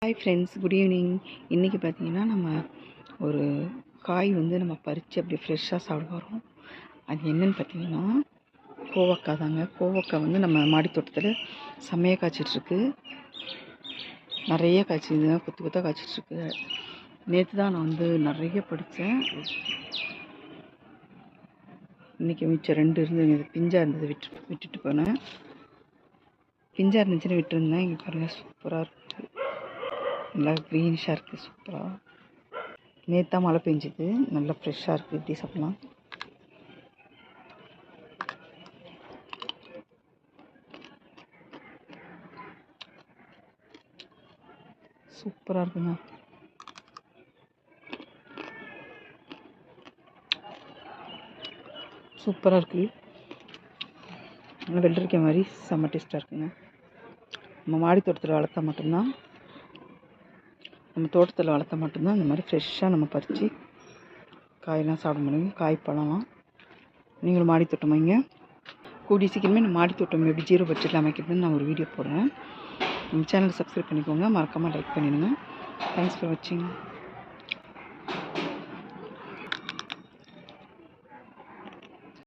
Hi friends, good evening. இன்றைக்கி பார்த்தீங்கன்னா நம்ம ஒரு காய் வந்து நம்ம பறித்து அப்படியே ஃப்ரெஷ்ஷாக சாப்பிட போகிறோம். அது என்னென்னு பார்த்தீங்கன்னா கோவக்காய் தாங்க. கோவக்காய் வந்து நம்ம மாடி தோட்டத்தில் செம்மையாக காய்ச்சிட்ருக்கு. நிறைய காய்ச்சிதுங்க, கொத்து கொத்தாக காய்ச்சிட்ருக்கு. நேற்று தான் நான் வந்து நிறைய படித்தேன். இன்றைக்கி மிச்சம் 2 இருந்தது, இது பிஞ்சாக இருந்தது, விட்டுட்டு போனேன். பிஞ்சாக இருந்துச்சுன்னு விட்டுருந்தேன். இங்கே பாருங்கள், சூப்பராக இருக்குது, நல்லா க்ரீனிஷாக இருக்குது, சூப்பராக. நேற்று தான் மழை பெஞ்சிது, நல்லா ஃப்ரெஷ்ஷாக இருக்குது. இப்படி சாப்பிட்லாம். சூப்பராக இருக்குங்க. சூப்பராக இருக்குது. நல்லா வெள்ளரிக்காய் மாதிரி செம்ம டேஸ்ட்டாக இருக்குங்க. நம்ம மாடி தோட்டத்தில் வளர்த்தா மட்டும்தான், நம்ம தோட்டத்தில் வளர்த்தா மட்டும்தான் இந்த மாதிரி ஃப்ரெஷ்ஷாக நம்ம பறித்து காயெல்லாம் சாப்பிட முடியும். காய் பழம்லாம். நீங்களும் மாடி தோட்டம் வைங்க. கூடிய சீக்கிரமே நம்ம மாடி தோட்டம் எப்படி 0 பட்ஜெட்டில் அமைக்கிறதுன்னு நான் ஒரு வீடியோ போடுறேன். நம்ம சேனலை சப்ஸ்கிரைப் பண்ணிக்கோங்க, மறக்காமல் லைக் பண்ணிடுங்க. தேங்க்ஸ் ஃபார் வாட்சிங்.